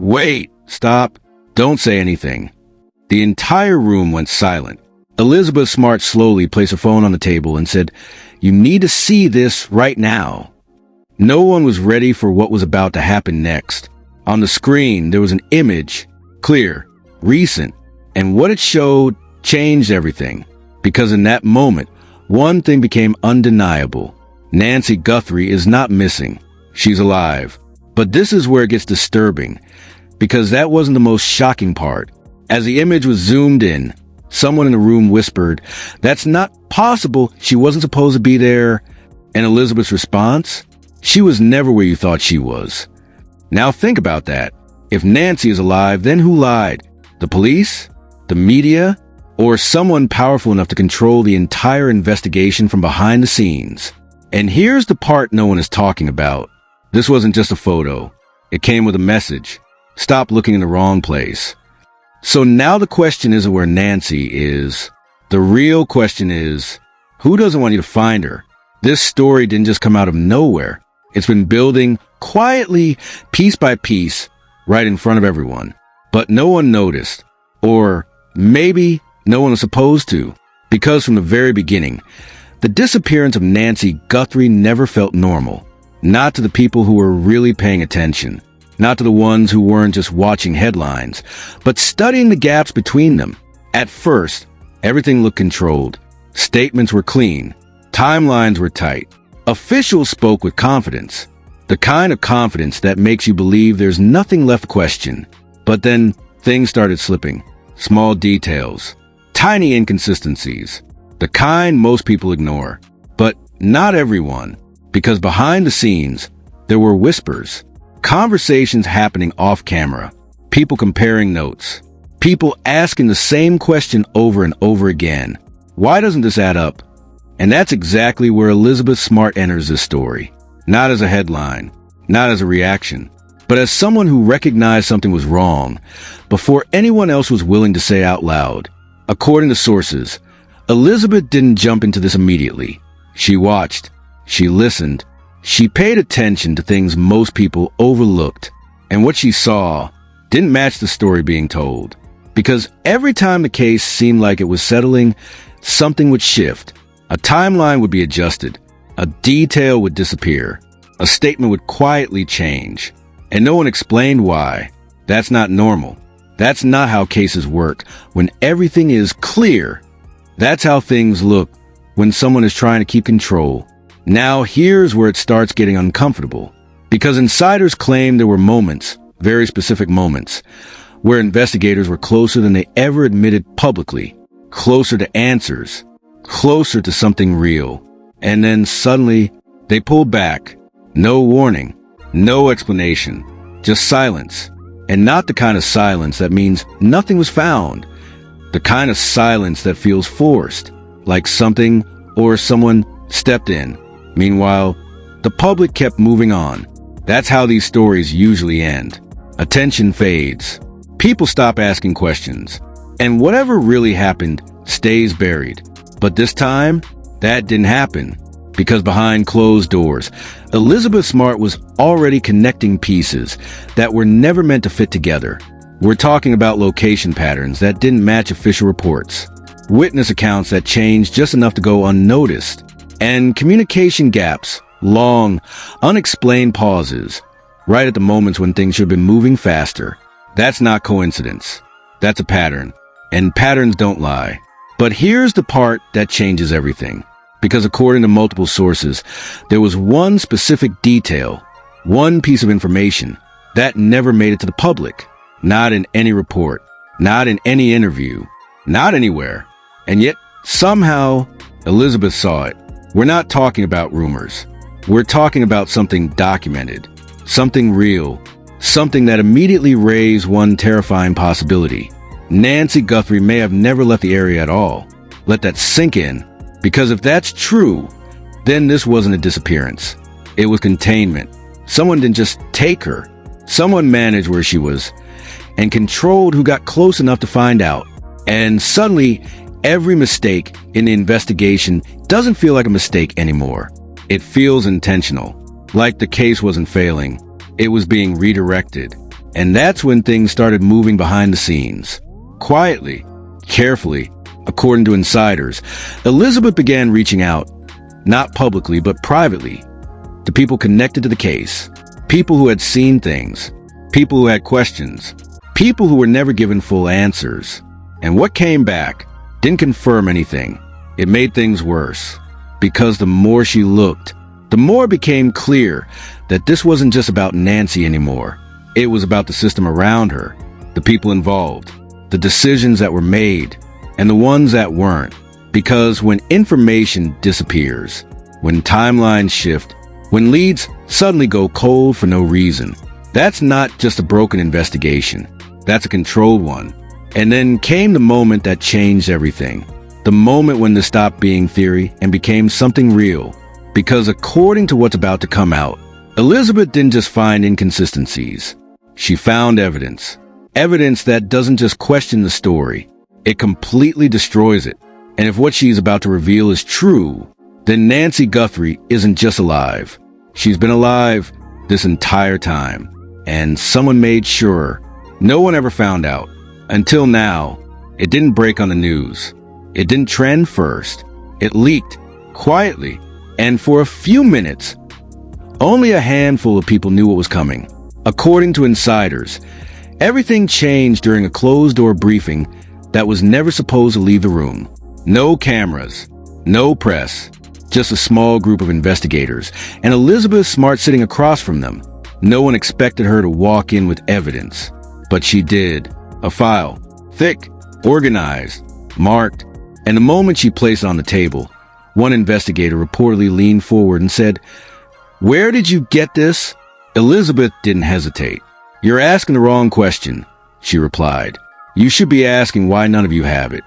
Wait, stop, don't say anything. The entire room went silent. Elizabeth Smart slowly placed her phone on the table and said, "You need to see this right now." No one was ready for what was about to happen next. On the screen, there was an image, clear, recent, and what it showed changed everything. Because in that moment, one thing became undeniable. Nancy Guthrie is not missing. She's alive. But this is where it gets disturbing, because that wasn't the most shocking part. As the image was zoomed in, someone in the room whispered, "That's not possible. She wasn't supposed to be there." And Elizabeth's response? She was never where you thought she was. Now think about that. If Nancy is alive, then who lied? The police? The media? Or someone powerful enough to control the entire investigation from behind the scenes? And here's the part no one is talking about. This wasn't just a photo. It came with a message. Stop looking in the wrong place. So now the question isn't where Nancy is. The real question is, who doesn't want you to find her? This story didn't just come out of nowhere. It's been building quietly, piece by piece, right in front of everyone. But no one noticed. Or maybe no one was supposed to. Because from the very beginning, the disappearance of Nancy Guthrie never felt normal. Not to the people who were really paying attention. Not to the ones who weren't just watching headlines, but studying the gaps between them. At first, everything looked controlled. Statements were clean. Timelines were tight. Officials spoke with confidence. The kind of confidence that makes you believe there's nothing left to question. But then, things started slipping. Small details. Tiny inconsistencies. The kind most people ignore. But not everyone. Because behind the scenes, there were whispers. Conversations happening off camera. People comparing notes. People asking the same question over and over again. Why doesn't this add up? And that's exactly where Elizabeth Smart enters this story. Not as a headline, not as a reaction, but as someone who recognized something was wrong before anyone else was willing to say out loud. According to sources, Elizabeth didn't jump into this immediately. She watched. She listened. She paid attention to things most people overlooked, and what she saw didn't match the story being told. Because every time the case seemed like it was settling, something would shift. A timeline would be adjusted. A detail would disappear. A statement would quietly change. And no one explained why. That's not normal. That's not how cases work when everything is clear. That's how things look when someone is trying to keep control. Now here's where it starts getting uncomfortable. Because insiders claim there were moments, very specific moments, where investigators were closer than they ever admitted publicly. Closer to answers. Closer to something real. And then suddenly, they pulled back. No warning. No explanation. Just silence. And not the kind of silence that means nothing was found. The kind of silence that feels forced. Like something or someone stepped in. Meanwhile, the public kept moving on. That's how these stories usually end. Attention fades. People stop asking questions. And whatever really happened stays buried. But this time, that didn't happen. Because behind closed doors, Elizabeth Smart was already connecting pieces that were never meant to fit together. We're talking about location patterns that didn't match official reports. Witness accounts that changed just enough to go unnoticed. And communication gaps, long, unexplained pauses, right at the moments when things should have been moving faster. That's not coincidence. That's a pattern. And patterns don't lie. But here's the part that changes everything. Because according to multiple sources, there was one specific detail, one piece of information, that never made it to the public. Not in any report. Not in any interview. Not anywhere. And yet, somehow, Elizabeth saw it. We're not talking about rumors. We're talking about something documented, something real, something that immediately raised one terrifying possibility. Nancy Guthrie may have never left the area at all. Let that sink in, because if that's true, then this wasn't a disappearance. It was containment. Someone didn't just take her. Someone managed where she was and controlled who got close enough to find out. And suddenly, every mistake in the investigation doesn't feel like a mistake anymore. It feels intentional, like the case wasn't failing. It was being redirected. And that's when things started moving behind the scenes. Quietly, carefully, according to insiders, Elizabeth began reaching out, not publicly but privately, to people connected to the case, people who had seen things, people who had questions, people who were never given full answers. And what came back didn't confirm anything. It made things worse, because the more she looked, the more it became clear that this wasn't just about Nancy anymore. It was about the system around her, the people involved, the decisions that were made, and the ones that weren't. Because when information disappears, when timelines shift, when leads suddenly go cold for no reason, that's not just a broken investigation. That's a controlled one. And then came the moment that changed everything. The moment when this stopped being theory and became something real. Because according to what's about to come out, Elizabeth didn't just find inconsistencies. She found evidence. Evidence that doesn't just question the story. It completely destroys it. And if what she's about to reveal is true, then Nancy Guthrie isn't just alive. She's been alive this entire time. And someone made sure no one ever found out. Until now, it didn't break on the news. It didn't trend first. It leaked quietly. And for a few minutes, only a handful of people knew what was coming. According to insiders, everything changed during a closed-door briefing that was never supposed to leave the room. No cameras, no press, just a small group of investigators, and Elizabeth Smart sitting across from them. No one expected her to walk in with evidence, but she did. A file, thick, organized, marked, and the moment she placed it on the table, one investigator reportedly leaned forward and said, "Where did you get this?" Elizabeth didn't hesitate. "You're asking the wrong question," she replied. "You should be asking why none of you have it."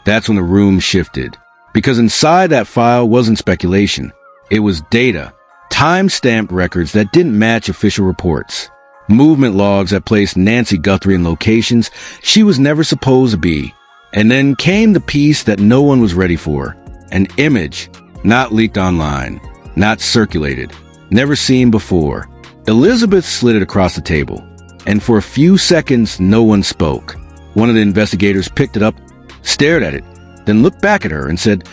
That's when the room shifted. Because inside that file wasn't speculation. It was data. Time-stamped records that didn't match official reports. Movement logs that placed Nancy Guthrie in locations she was never supposed to be. And then came the piece that no one was ready for. An image, not leaked online, not circulated, never seen before. Elizabeth slid it across the table, and for a few seconds no one spoke. One of the investigators picked it up, stared at it, then looked back at her and said,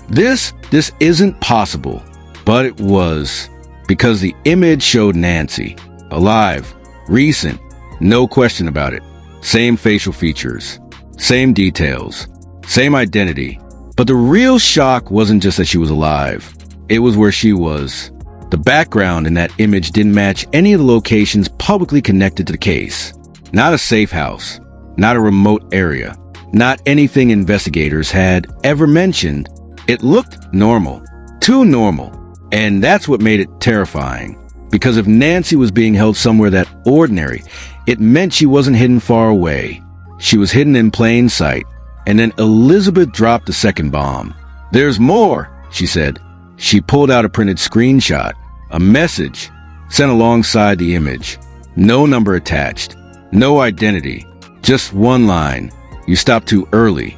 This isn't possible." But it was, because the image showed Nancy, alive, recent, no question about it. Same facial features, same details, same identity. But the real shock wasn't just that she was alive. It was where she was. The background in that image didn't match any of the locations publicly connected to the case. Not a safe house, not a remote area, not anything investigators had ever mentioned. It looked normal, too normal. And that's what made it terrifying. Because if Nancy was being held somewhere that ordinary, it meant she wasn't hidden far away. She was hidden in plain sight. And then Elizabeth dropped the second bomb. "There's more," she said. She pulled out a printed screenshot, a message sent alongside the image. No number attached, no identity, just one line. "You stopped too early."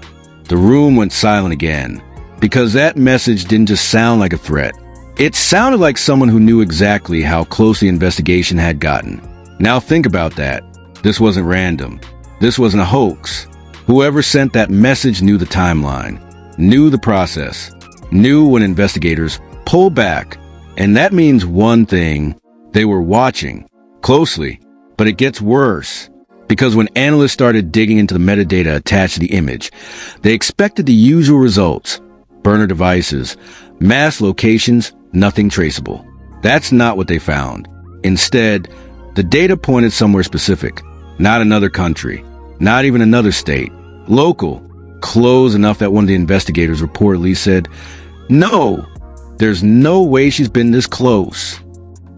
The room went silent again, because that message didn't just sound like a threat. It sounded like someone who knew exactly how close the investigation had gotten. Now think about that. This wasn't random. This wasn't a hoax. Whoever sent that message knew the timeline, knew the process, knew when investigators pulled back. And that means one thing: they were watching closely. But it gets worse, because when analysts started digging into the metadata attached to the image, they expected the usual results: burner devices, mass locations, nothing traceable. That's not what they found. Instead, the data pointed somewhere specific, not another country, not even another state, local, close enough that one of the investigators reportedly said, "No, there's no way she's been this close."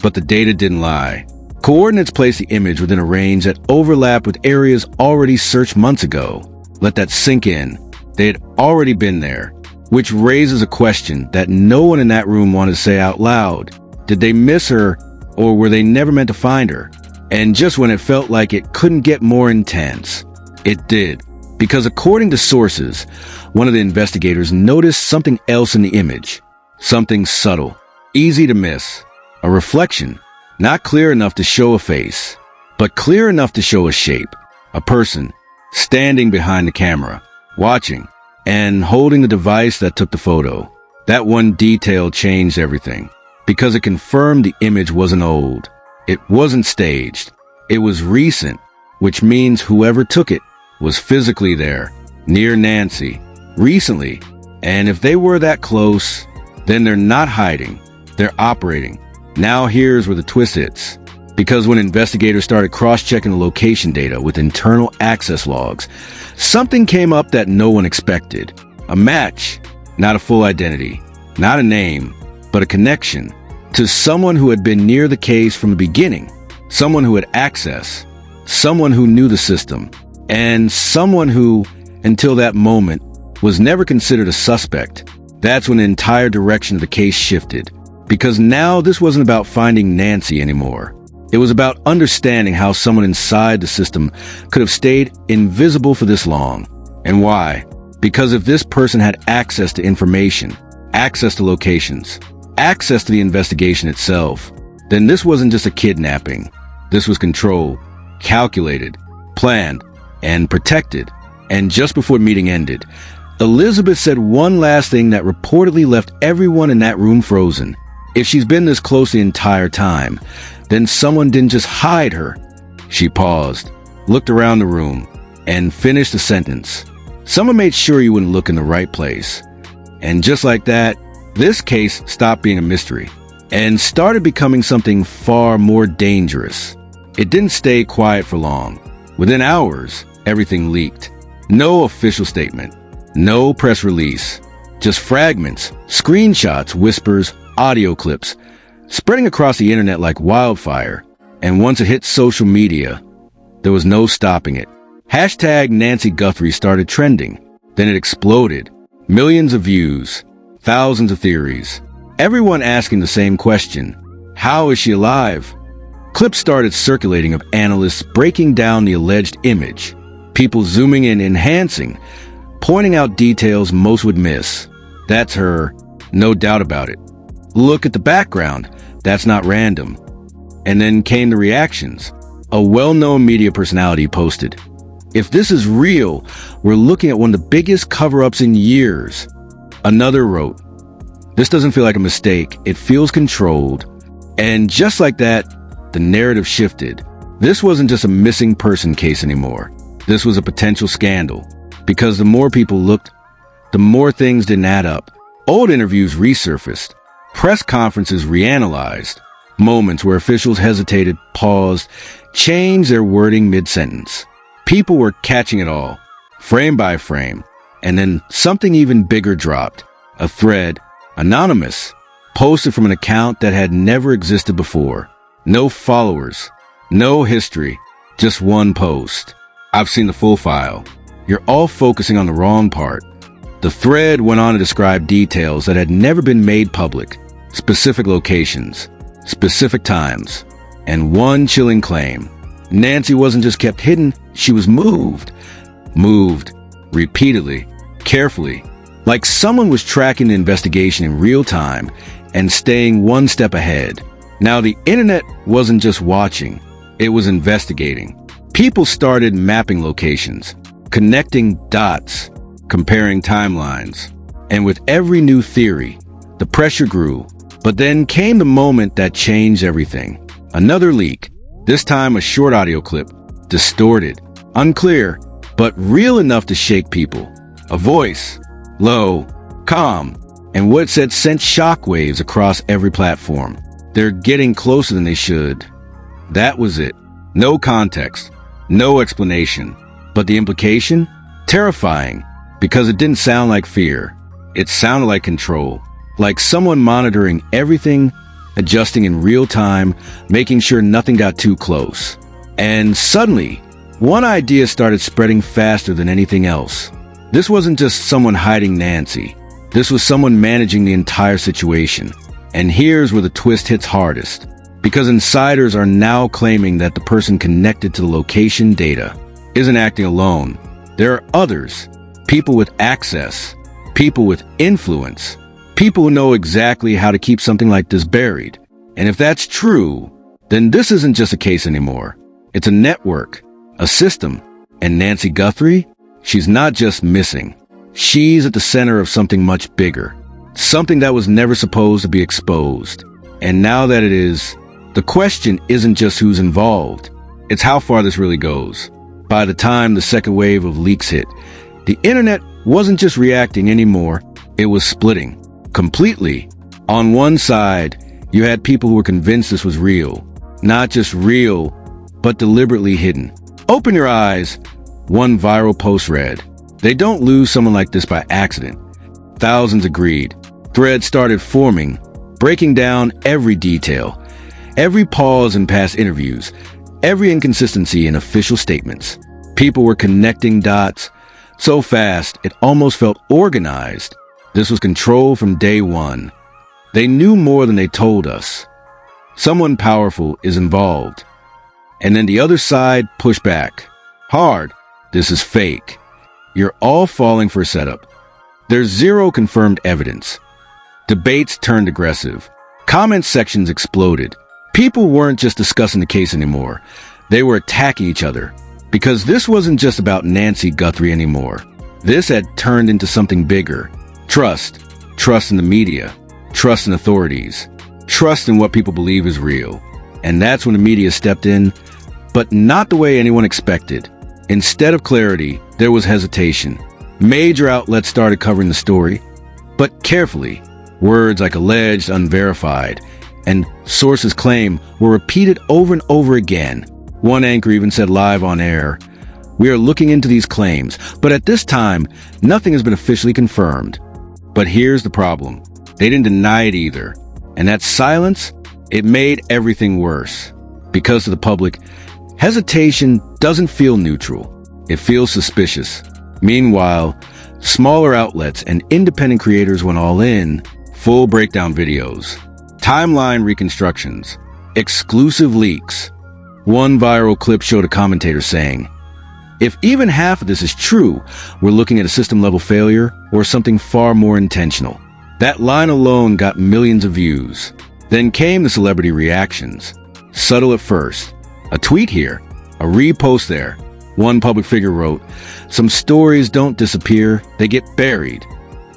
But the data didn't lie. Coordinates placed the image within a range that overlapped with areas already searched months ago. Let that sink in. They had already been there. Which raises a question that no one in that room wanted to say out loud. Did they miss her, or were they never meant to find her? And just when it felt like it couldn't get more intense, it did. Because according to sources, one of the investigators noticed something else in the image. Something subtle, easy to miss. A reflection, not clear enough to show a face. but clear enough to show a shape, a person, standing behind the camera, watching, and holding the device that took the photo. That one detail changed everything, because it confirmed the image wasn't old. It wasn't staged. It was recent, which means whoever took it was physically there, near Nancy, recently. And if they were that close, then they're not hiding. They're operating. Now here's where the twist hits. Because when investigators started cross-checking the location data with internal access logs, something came up that no one expected. A match, not a full identity, not a name, but a connection to someone who had been near the case from the beginning, someone who had access, someone who knew the system, and someone who, until that moment, was never considered a suspect. That's when the entire direction of the case shifted. Because now this wasn't about finding Nancy anymore. It was about understanding how someone inside the system could have stayed invisible for this long. And why? Because if this person had access to information, access to locations, access to the investigation itself, then this wasn't just a kidnapping. This was controlled, calculated, planned, and protected. And just before the meeting ended, Elizabeth said one last thing that reportedly left everyone in that room frozen. If she's been this close the entire time, then someone didn't just hide her. She paused, looked around the room, and finished the sentence. Someone made sure you wouldn't look in the right place. And just like that, this case stopped being a mystery and started becoming something far more dangerous. It didn't stay quiet for long. Within hours, everything leaked. No official statement, no press release, just fragments, screenshots, whispers, audio clips, spreading across the internet like wildfire. And once it hit social media, there was no stopping it. Hashtag Nancy Guthrie started trending. Then it exploded. Millions of views, thousands of theories, everyone asking the same question. How is she alive? Clips started circulating of analysts breaking down the alleged image, people zooming in, enhancing, pointing out details most would miss. That's her, no doubt about it. Look at the background, that's not random. And then came the reactions. A well-known media personality posted, "If this is real, we're looking at one of the biggest cover-ups in years." Another wrote, "This doesn't feel like a mistake, it feels controlled." And just like that, the narrative shifted. This wasn't just a missing person case anymore. This was a potential scandal. Because the more people looked, the more things didn't add up. Old interviews resurfaced. Press conferences reanalyzed. Moments where officials hesitated, paused, changed their wording mid-sentence. People were catching it all, frame by frame. And then something even bigger dropped. A thread, anonymous, posted from an account that had never existed before. No followers, no history, just one post. "I've seen the full file. You're all focusing on the wrong part." The thread went on to describe details that had never been made public, specific locations, specific times, and one chilling claim. Nancy wasn't just kept hidden, she was moved. Moved, repeatedly, carefully, like someone was tracking the investigation in real time and staying one step ahead. Now, the internet wasn't just watching, it was investigating. People started mapping locations, connecting dots, comparing timelines. And with every new theory, the pressure grew. But then came the moment that changed everything. Another leak, this time a short audio clip, distorted, unclear, but real enough to shake people. A voice, low, calm, and what it said sent shockwaves across every platform. "They're getting closer than they should." That was it. No context, no explanation. But the implication? Terrifying, because it didn't sound like fear. It sounded like control, like someone monitoring everything, adjusting in real time, making sure nothing got too close. And suddenly, one idea started spreading faster than anything else. This wasn't just someone hiding Nancy. This was someone managing the entire situation. And here's where the twist hits hardest. Because insiders are now claiming that the person connected to the location data isn't acting alone. There are others, people with access, people with influence, people who know exactly how to keep something like this buried. And if that's true, then this isn't just a case anymore. It's a network, a system. And Nancy Guthrie? She's not just missing. She's at the center of something much bigger. Something that was never supposed to be exposed. And now that it is, the question isn't just who's involved. It's how far this really goes. By the time the second wave of leaks hit, the internet wasn't just reacting anymore. It was splitting. Completely. On one side, you had people who were convinced this was real. Not just real, but deliberately hidden. Open your eyes. One viral post read, "They don't lose someone like this by accident." Thousands agreed. Threads started forming, breaking down every detail, every pause in past interviews, every inconsistency in official statements. People were connecting dots so fast it almost felt organized. This was control from day one. They knew more than they told us. Someone powerful is involved. And then the other side pushed back. Hard. This is fake. You're all falling for a setup. There's zero confirmed evidence. Debates turned aggressive. Comment sections exploded. People weren't just discussing the case anymore. They were attacking each other. Because this wasn't just about Nancy Guthrie anymore. This had turned into something bigger. Trust. Trust in the media. Trust in authorities. Trust in what people believe is real. And that's when the media stepped in, but not the way anyone expected. Instead of clarity, there was hesitation. Major outlets started covering the story, but carefully. Words like alleged, unverified, and sources claim were repeated over and over again. One anchor even said live on air, "We are looking into these claims, but at this time, nothing has been officially confirmed." But here's the problem. They didn't deny it either. And that silence, it made everything worse. Because to the public, hesitation doesn't feel neutral. It feels suspicious. Meanwhile, smaller outlets and independent creators went all in. Full breakdown videos, timeline reconstructions, exclusive leaks. One viral clip showed a commentator saying, "If even half of this is true, we're looking at a system-level failure or something far more intentional." That line alone got millions of views. Then came the celebrity reactions. Subtle at first. A tweet here, a repost there. One public figure wrote, "Some stories don't disappear, they get buried."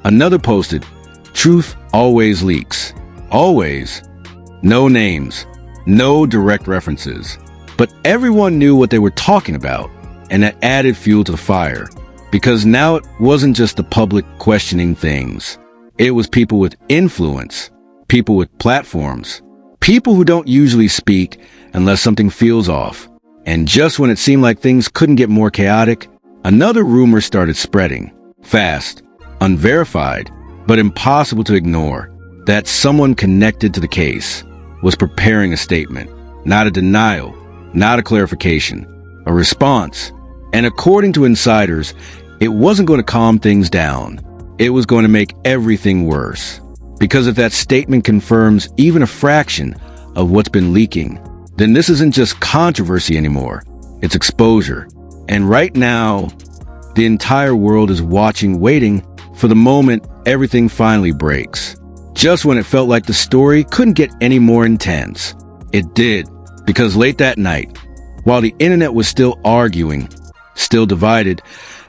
Another posted, "Truth always leaks." Always. No names. No direct references. But everyone knew what they were talking about, and that added fuel to the fire. Because now it wasn't just the public questioning things. It was people with influence, people with platforms, people who don't usually speak unless something feels off. And just when it seemed like things couldn't get more chaotic, another rumor started spreading. Fast, unverified, but impossible to ignore. That someone connected to the case was preparing a statement. Not a denial, not a clarification, a response. And according to insiders, it wasn't going to calm things down. It was going to make everything worse. Because if that statement confirms even a fraction of what's been leaking, then this isn't just controversy anymore. It's exposure. And right now, the entire world is watching, waiting for the moment everything finally breaks. Just when it felt like the story couldn't get any more intense. It did. Because late that night, while the internet was still arguing, still divided,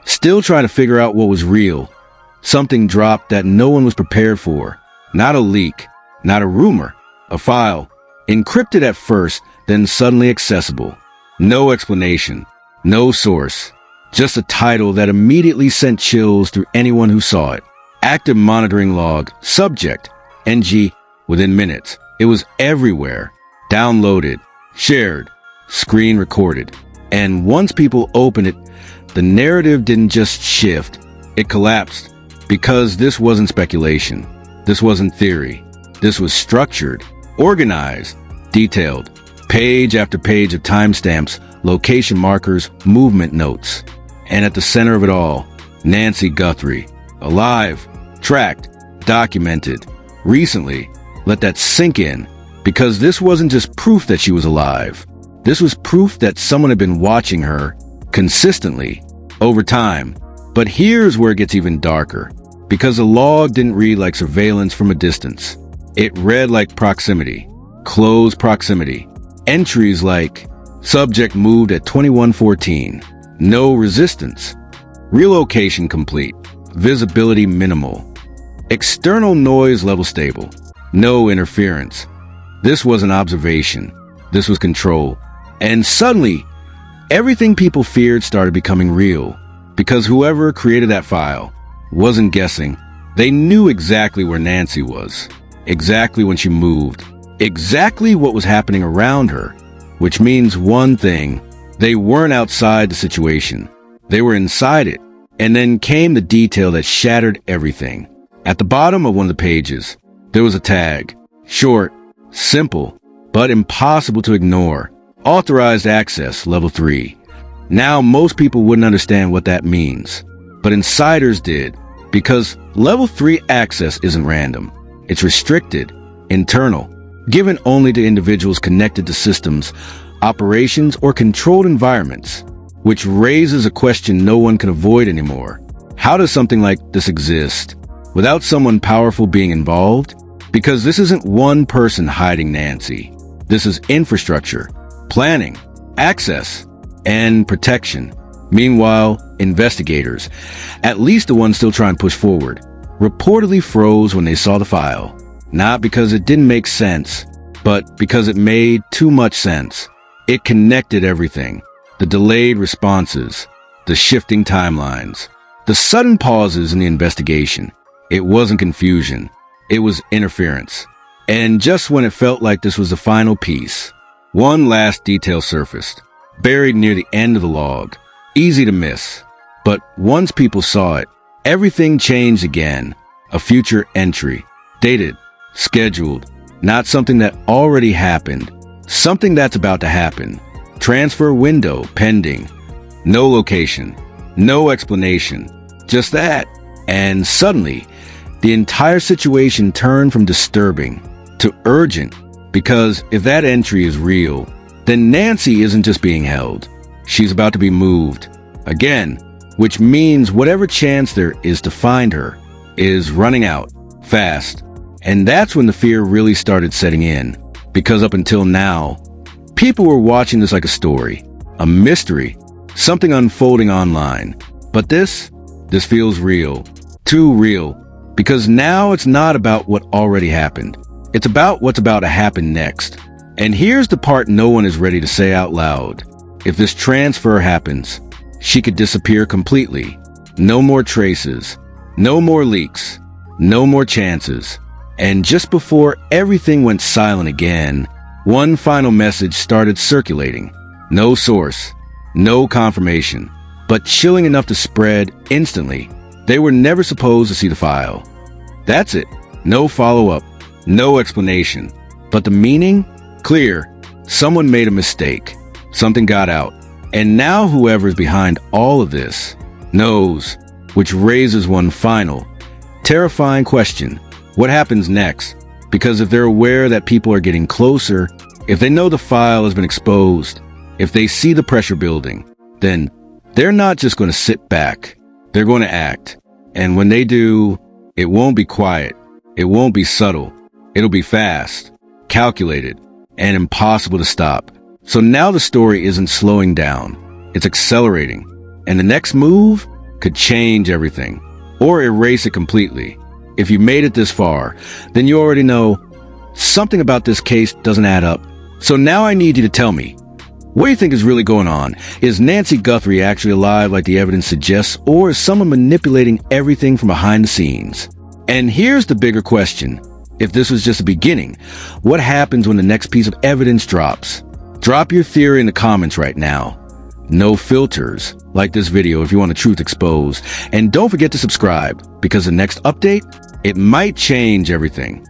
still trying to figure out what was real, something dropped that no one was prepared for. Not a leak, not a rumor, a file, encrypted at first, then suddenly accessible. No explanation, no source, just a title that immediately sent chills through anyone who saw it. Active monitoring log, subject, NG, within minutes. It was everywhere. Downloaded, shared, screen recorded. And once people opened it, the narrative didn't just shift, it collapsed. Because this wasn't speculation. This wasn't theory. This was structured, organized, detailed. Page after page of timestamps, location markers, movement notes. And at the center of it all, Nancy Guthrie. Alive, tracked, documented. Recently, let that sink in. Because this wasn't just proof that she was alive. This was proof that someone had been watching her consistently, over time. But here's where it gets even darker. Because the log didn't read like surveillance from a distance. It read like proximity, close proximity. Entries like, Subject moved at 2114. No resistance. Relocation complete. Visibility minimal. External noise level stable. No interference. This was an observation. This was control. And suddenly, everything people feared started becoming real. Because whoever created that file wasn't guessing. They knew exactly where Nancy was. Exactly when she moved. Exactly what was happening around her. Which means one thing. They weren't outside the situation. They were inside it. And then came the detail that shattered everything. At the bottom of one of the pages, there was a tag. Short, simple, but impossible to ignore. Authorized access, level 3. Now, most people wouldn't understand what that means. But insiders did, because level 3 access isn't random. It's restricted, internal, given only to individuals connected to systems, operations, or controlled environments, which raises a question no one can avoid anymore. How does something like this exist without someone powerful being involved? Because this isn't one person hiding Nancy. This is infrastructure, planning, access, and protection. Meanwhile, investigators, at least the ones still trying to push forward, reportedly froze when they saw the file. Not because it didn't make sense, but because it made too much sense. It connected everything. The delayed responses, the shifting timelines, the sudden pauses in the investigation. It wasn't confusion. It was interference. And just when it felt like this was the final piece, one last detail surfaced, buried near the end of the log. Easy to miss. But once people saw it, everything changed again. A future entry. Dated. Scheduled. Not something that already happened. Something that's about to happen. Transfer window pending. No location. No explanation. Just that. And suddenly, the entire situation turned from disturbing to urgent. Because if that entry is real, then Nancy isn't just being held. She's about to be moved. Again. Which means whatever chance there is to find her is running out. Fast. And that's when the fear really started setting in. Because up until now, people were watching this like a story, a mystery, something unfolding online. But this feels real. Too real. Because now it's not about what already happened. It's about what's about to happen next. And here's the part no one is ready to say out loud. If this transfer happens, she could disappear completely. No more traces. No more leaks. No more chances. And just before everything went silent again, one final message started circulating. No source. No confirmation. But chilling enough to spread instantly. They were never supposed to see the file. That's it. No follow-up. No explanation. But the meaning? Clear. Someone made a mistake. Something got out. And now whoever's behind all of this knows, which raises one final, terrifying question. What happens next? Because if they're aware that people are getting closer, if they know the file has been exposed, if they see the pressure building, then they're not just going to sit back. They're going to act. And when they do, it won't be quiet. It won't be subtle. It'll be fast, calculated, and impossible to stop. So now the story isn't slowing down. It's accelerating. And the next move could change everything. Or erase it completely. If you made it this far, then you already know something about this case doesn't add up. So now I need you to tell me, what do you think is really going on? Is Nancy Guthrie actually alive like the evidence suggests, or is someone manipulating everything from behind the scenes? And here's the bigger question. If this was just a beginning, what happens when the next piece of evidence drops? Drop your theory in the comments right now. No filters. Like this video if you want the truth exposed. And don't forget to subscribe, because the next update, it might change everything.